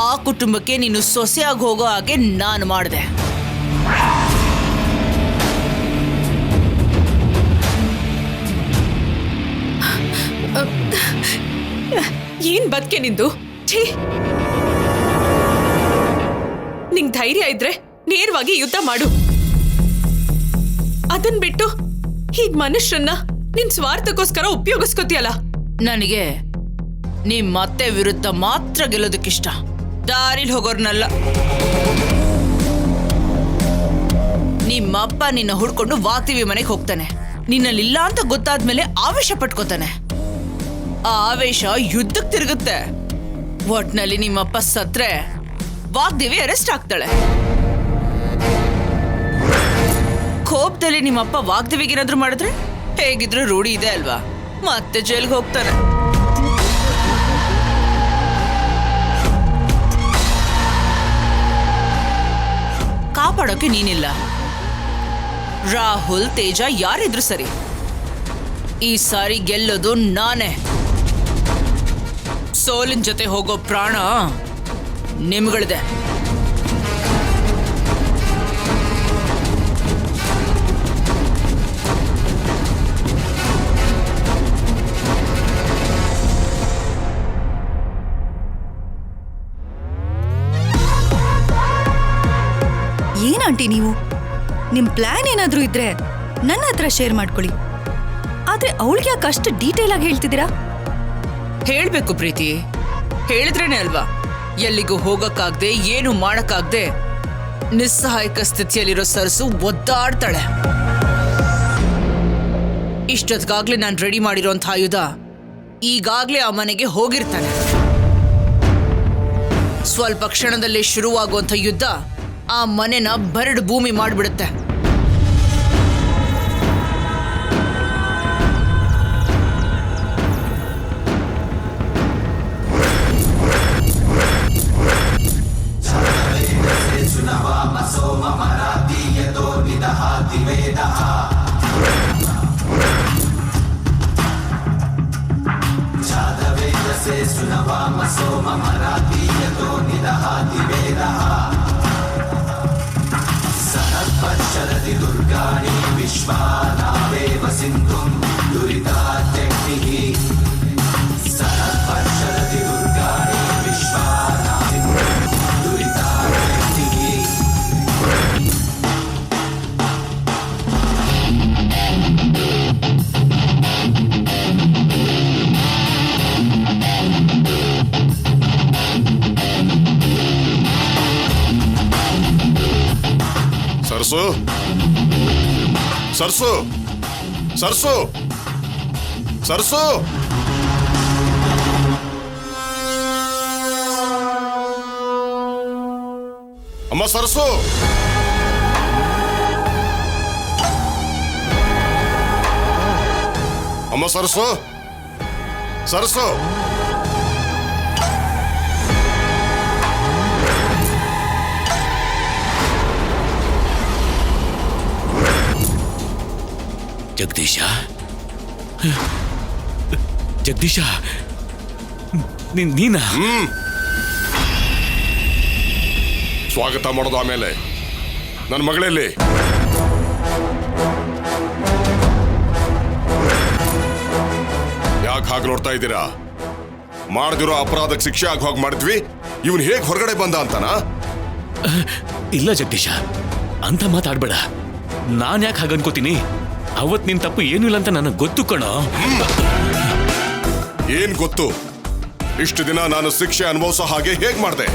ಆ ಕುಟುಂಬಕ್ಕೆ ನೀನು ಸೊಸೆಯಾಗಿ ಹೋಗೋ ಹಾಗೆ ನಾನು ಮಾಡಿದೆ. ಏನ್ ಬದುಕೆ ನಿಂದು? ಛೀ, ನಿಂಗ್ ಧೈರ್ಯ ಇದ್ರೆ ನೇರವಾಗಿ ಯುದ್ಧ ಮಾಡು. ಅದನ್ ಬಿಟ್ಟು ಹೀಗ್ ಮನುಷ್ಯರನ್ನ ನಿನ್ ಸ್ವಾರ್ಥಕ್ಕೋಸ್ಕರ ಉಪಯೋಗಿಸ್ಕೊತಿಯಲ್ಲ. ನನಗೆ ನಿಮ್ಮತ್ತೆ ವಿರುದ್ಧ ಮಾತ್ರ ಗೆಲ್ಲೋದಕ್ಕಿಷ್ಟ, ದಾರಿಲಿ ಹೋಗೋರ್ನಲ್ಲ. ನಿಮ್ಮಪ್ಪ ನಿನ್ನ ಹುಡ್ಕೊಂಡು ವಾಗ್ದೇವಿ ಮನೆಗೆ ಹೋಗ್ತಾನೆ. ನಿನ್ನಲ್ಲಿಲ್ಲ ಅಂತ ಗೊತ್ತಾದ್ಮೇಲೆ ಆವೇಶ ಪಟ್ಕೋತಾನೆ. ಆ ಆವೇಶ ಯುದ್ಧಕ್ಕೆ ತಿರುಗುತ್ತೆ. ಒಟ್ನಲ್ಲಿ ನಿಮ್ಮಪ್ಪ ಸತ್ರೆ ವಾಗ್ದೇವಿ ಅರೆಸ್ಟ್ ಆಗ್ತಾಳೆ. ಕೋಪದಲ್ಲಿ ನಿಮ್ಮಪ್ಪ ವಾಗ್ದೇವಿಗೆ ಏನಾದ್ರೂ ಮಾಡಿದ್ರೆ ಹೇಗಿದ್ರು ರೂಢಿ ಇದೆ ಅಲ್ವಾ, ಮತ್ತೆ ಜೈಲ್ಗೆ ಹೋಗ್ತಾನೆ. ಕಾಪಾಡೋಕೆ ನೀನಿಲ್ಲ. ರಾಹುಲ್, ತೇಜ ಯಾರಿದ್ರು ಸರಿ, ಈ ಸಾರಿ ಗೆಲ್ಲೋದು ನಾನೇ. ಸೋಲಿನ ಜೊತೆ ಹೋಗೋ ಪ್ರಾಣ ನಿಮ್ಗಳಿದೆ. ಏನಂಟಿ ನೀವು? ನಿಮ್ ಪ್ಲಾನ್ ಏನಾದ್ರೂ ಇದ್ರೆ ನನ್ನ ಹತ್ರ ಶೇರ್ ಮಾಡ್ಕೊಳ್ಳಿ. ಆದ್ರೆ ಅವಳಿಗೆ ಯಾಕೆ ಅಷ್ಟು ಡೀಟೇಲ್ ಆಗಿ ಹೇಳ್ತಿದ್ದೀರಾ? ಹೇಳ್ಬೇಕು ಪ್ರೀತಿ, ಹೇಳಿದ್ರೇನೆ ಅಲ್ವಾ ಎಲ್ಲಿಗೂ ಹೋಗಕ್ಕಾಗ್ದೆ ಏನು ಮಾಡಕ್ಕಾಗ್ದೆ ನಿಸ್ಸಹಾಯಕ ಸ್ಥಿತಿಯಲ್ಲಿರೋ ಸರಸು ಒದ್ದಾಡ್ತಾಳೆ. ಇಷ್ಟೊತ್ತಿಗಾಗ್ಲೇ ನಾನು ರೆಡಿ ಮಾಡಿರೋಂಥ ಆಯುಧ ಈಗಾಗ್ಲೇ ಆ ಮನೆಗೆ ಹೋಗಿರ್ತಾನೆ. ಸ್ವಲ್ಪ ಕ್ಷಣದಲ್ಲೇ ಶುರುವಾಗುವಂಥ ಯುದ್ಧ ಆ ಮನೆನ ಬರಡು ಭೂಮಿ ಮಾಡಿಬಿಡುತ್ತೆ. ಸರ್ಸು, ಸರ್ಸು, ಸರ್ಸು, ಸರ್ಸು, ಅಮ್ಮ ಸರ್ಸು, ಅಮ್ಮ ಸರ್ಸು, ಸರ್ಸು. ಜಗದೀಶ, ಜಗದೀಶ, ನೀನಾ? ಸ್ವಾಗತ ಮಾಡೋದು ಆಮೇಲೆ. ನನ್ನ ಮಗಳಲ್ಲಿ ಯಾಕೆ ಹಾಗೆ ನೋಡ್ತಾ ಇದ್ದೀರಾ? ಮಾಡದಿರೋ ಅಪರಾಧಕ್ಕೆ ಶಿಕ್ಷೆ ಆಗ ಹೋಗಿ ಮಾಡಿದ್ವಿ, ಇವನ್ ಹೇಗೆ ಹೊರಗಡೆ ಬಂದ ಅಂತನಾ? ಇಲ್ಲ ಜಗದೀಶ, ಅಂತ ಮಾತಾಡ್ಬೇಡ. ನಾನ್ ಯಾಕೆ ಹಾಗೆ ಅನ್ಕೋತೀನಿ? ಅವತ್ ನಿನ್ ತಪ್ಪು ಏನೂ ಇಲ್ಲ ಅಂತ ನನಗೆ ಗೊತ್ತು ಕಣೋ. ಏನ್ ಗೊತ್ತು? ಇಷ್ಟು ದಿನ ನಾನು ಶಿಕ್ಷೆ ಅನುಭವಿಸೋ ಹಾಗೆ ಹೇಗ್ ಮಾಡ್ದೆ?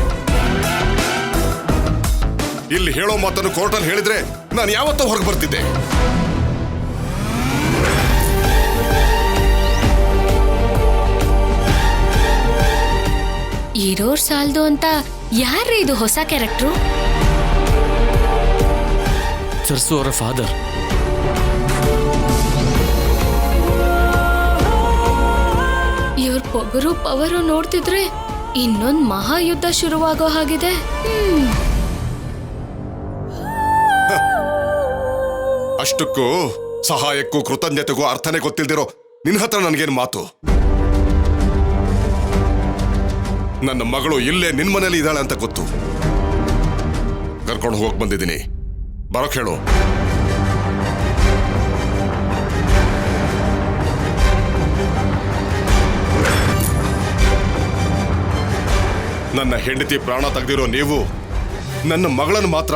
ಇಲ್ಲಿ ಹೇಳೋ ಮಾತನ್ನು ಕೋರ್ಟಲ್ಲಿ ಹೇಳಿದ್ರೆ ನಾನು ಯಾವತ್ತೂ ಹೊರಗೆ ಬರ್ತಿದ್ದೆ. ಇರೋರ್ ಸಾಲ್ದು ಅಂತ ಯಾರ್ರೀ ಇದು ಹೊಸ ಕ್ಯಾರೆಕ್ಟ್ರು? ಸರ್ಸು ಅವರ ಫಾದರ್. ಇವ್ರ ಪೊಗರು ಪವರು ನೋಡ್ತಿದ್ರೆ ಇನ್ನೊಂದ್ ಮಹಾಯುದ್ಧ ಶುರುವಾಗೋ ಹಾಗಿದೆ. ಅಷ್ಟಕ್ಕೂ ಸಹಾಯಕ್ಕೂ ಕೃತಜ್ಞತೆಗೂ ಅರ್ಥನೇ ಗೊತ್ತಿಲ್ದಿರೋ ನಿನ್ನ ಹತ್ರ ನನಗೇನು ಮಾತು? ನನ್ನ ಮಗಳು ಇಲ್ಲೇ ನಿನ್ ಮನೇಲಿ ಇದ್ದಾಳೆ ಅಂತ ಗೊತ್ತು. ಕರ್ಕೊಂಡು ಹೋಗಕ್ ಬಂದಿದ್ದೀನಿ, ಬರೋಕ್ ಹೇಳು. ನನ್ನ ಹೆಂಡತಿ ಪ್ರಾಣ ತೆಗೆದಿರೋ ನೀವು ನನ್ನ ಮಗಳನ್ನು ಮಾತ್ರ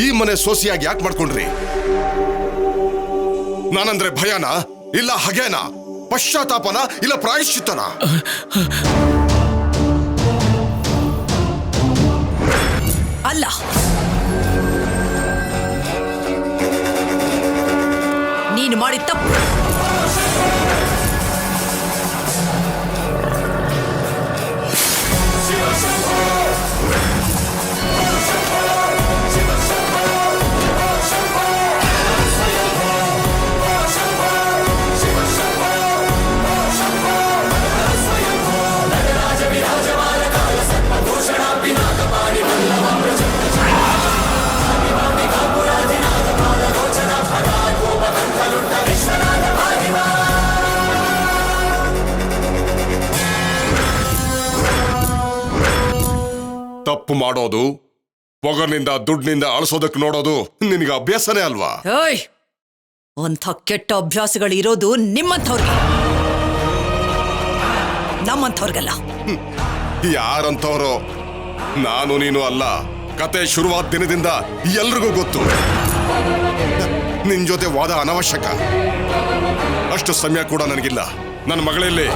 ಈ ಮನೆ ಸೋಸಿಯಾಗಿ ಯಾಕೆ ಮಾಡ್ಕೊಂಡ್ರಿ? ನಾನಂದ್ರೆ ಭಯನಾ ಇಲ್ಲ ಹಗೆನಾ? ಪಶ್ಚಾತ್ತಾಪನ ಇಲ್ಲ ಪ್ರಾಯಶ್ಚಿತ್ತನ? ಅಲ್ಲ, ನೀನು ಮಾಡಿದ ತಪ್ಪು. ತಪ್ಪು ಮಾಡೋದು, ಪೊಗರ್ನಿಂದ ದುಡ್ಡಿನಿಂದ ಅಳಿಸೋದಕ್ಕೆ ನೋಡೋದು ನಿನಗೆ ಅಭ್ಯಾಸನೇ ಅಲ್ವಾ? ಏಯ್, ಅಂಥ ಕೆಟ್ಟ ಅಭ್ಯಾಸಗಳು ಇರೋದು ನಿಮ್ಮಂಥವ್ರಿಗೆ, ನಮ್ಮಂಥವ್ರಿಗಲ್ಲ. ಯಾರಂತವ್ರು? ನಾನು ನೀನು ಅಲ್ಲ. ಕತೆ ಶುರುವಾದ ದಿನದಿಂದ ಎಲ್ರಿಗೂ ಗೊತ್ತು. ನಿನ್ ಜೊತೆ ವಾದ ಅನವಶ್ಯಕ. ಅಷ್ಟು ಸಮಯ ಕೂಡ ನನಗಿಲ್ಲ. ನನ್ನ ಮಗಳಲ್ಲಿ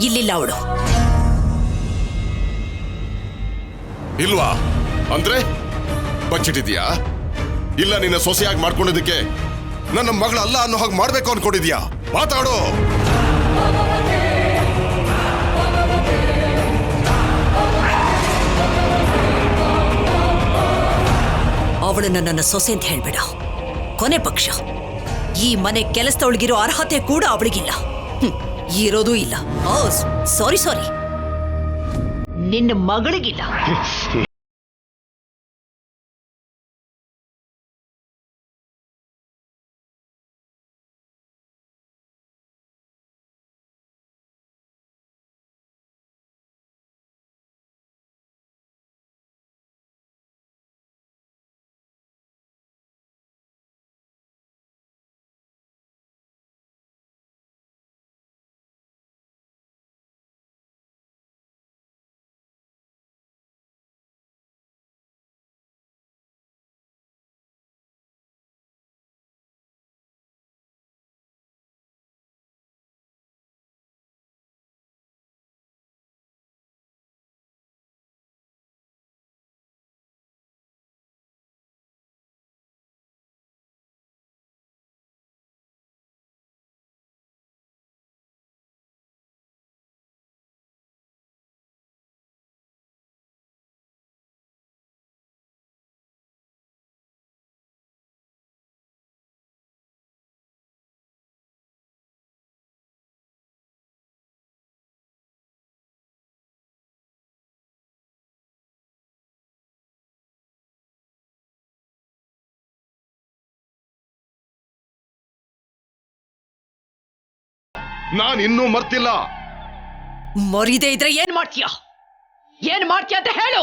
ಇಲ್ಲಿಲ್ಲ ಅವಳು. ಇಲ್ವಾ? ಅಂದ್ರೆ ಬಚ್ಚಿಟ್ಟಿದ್ಯಾ? ಇಲ್ಲ ನಿನ್ನ ಸೊಸೆಯಾಗಿ ಮಾಡ್ಕೊಂಡಿದ್ದಕ್ಕೆ ನನ್ನ ಮಗಳಲ್ಲ ಅನ್ನೋ ಹಾಗೆ ಮಾಡ್ಬೇಕು ಅನ್ಕೊಂಡಿದ್ಯಾ? ಮಾತಾಡೋ. ಅವಳನ್ನ ನನ್ನ ಸೊಸೆ ಅಂತ ಹೇಳ್ಬೇಡ. ಕೊನೆ ಪಕ್ಷ ಈ ಮನೆ ಕೆಲಸದೊಳಗಿರೋ ಅರ್ಹತೆ ಕೂಡ ಅವಳಿಗಿಲ್ಲ. ಇರೋದೂ ಇಲ್ಲ. ಸಾರಿ, ನಿನ್ನ ಮಗಳಿಗಿಲ್ಲ. ನಾನು ಇನ್ನೂ ಮರ್ತಿಲ್ಲ. ಮರಿದೇ ಇದ್ರೆ ಏನ್ ಮಾಡ್ತೀಯ ಅಂತ ಹೇಳು.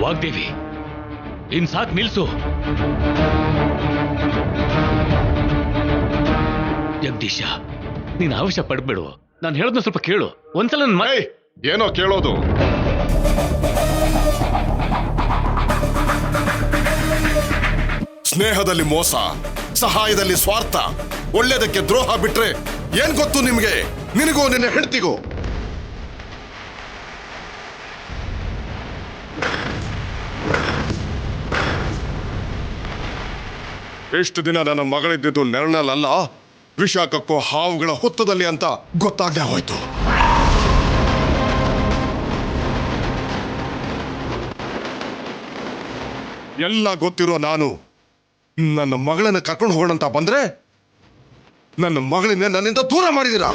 ವಾಗ್ದೇವಿ, ಇನ್ ಸಾಕ್, ನಿಲ್ಸು. ಜಗದೀಶ, ನೀನ್ ಆವೇಶ ಪಡ್ಬೇಡು. ನಾನು ಹೇಳೋದನ್ನ ಸ್ವಲ್ಪ ಕೇಳು. ಒಂದ್ಸಲ ಏನೋ ಕೇಳೋದು? ಸ್ನೇಹದಲ್ಲಿ ಮೋಸ, ಸಹಾಯದಲ್ಲಿ ಸ್ವಾರ್ಥ, ಒಳ್ಳೆಯದಕ್ಕೆ ದ್ರೋಹ ಬಿಟ್ರೆ ಏನ್ ಗೊತ್ತು ನಿಮ್ಗೆ? ನಿನಗೂ ನಿನ್ನ ಹೆಂಡತಿಗೂ. ಎಷ್ಟು ದಿನ ನನ್ನ ಮಗಳಿದ್ದಿದ್ದು ನೆರಳಲ್ಲ, ವಿಷಾಕಕ್ಕೂ ಹಾವುಗಳ ಹುತ್ತದಲ್ಲಿ ಅಂತ ಗೊತ್ತಾಗದೆ ಹೋಯ್ತು. ಎಲ್ಲ ಗೊತ್ತಿರೋ ನಾನು ನನ್ನ ಮಗಳನ್ನ ಕರ್ಕೊಂಡು ಹೋಗೋಣ ಅಂತ ಬಂದ್ರೆ ನನ್ನ ಮಗಳಿಂದ ನನ್ನಿಂದ ದೂರ ಮಾಡಿದ್ದೀರಾ.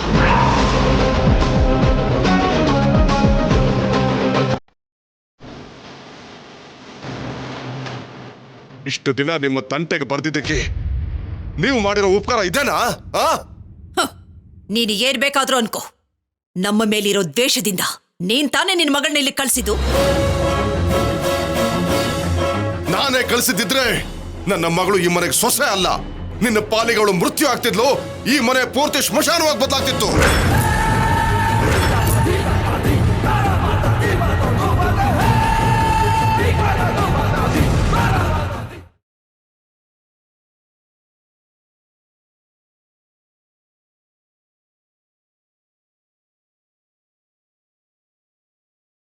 ಇಷ್ಟು ದಿನ ನಿಮ್ಮ ತಂಟೆಗೆ ಬರ್ದಿದ್ದಕ್ಕೆ ನೀವು ಮಾಡಿರೋ ಉಪಕಾರ ಇದೇನಾ? ನೀನು ಏನ್ ಬೇಕಾದ್ರೂ ಅನ್ಕೋ, ನಮ್ಮ ಮೇಲಿರೋ ದ್ವೇಷದಿಂದ ನೀನ್ ತಾನೇ ನಿನ್ ಮಗಳನ್ನ ಇಲ್ಲಿ ಕಳ್ಸಿದ್ದು. ನಾನೇ ಕಳಿಸಿದ್ದಿದ್ರೆ ನನ್ನ ಮಗಳು ಈ ಮನೆಗೆ ಸೊಸೆ ಅಲ್ಲ, ನಿನ್ನ ಪಾಲಿಗಳು ಮೃತ್ಯು ಆಗ್ತಿದ್ಲು, ಈ ಮನೆ ಪೂರ್ತಿ ಸ್ಮಶಾನವಾಗಿ ಬದಲಾಗ್ತಿತ್ತು.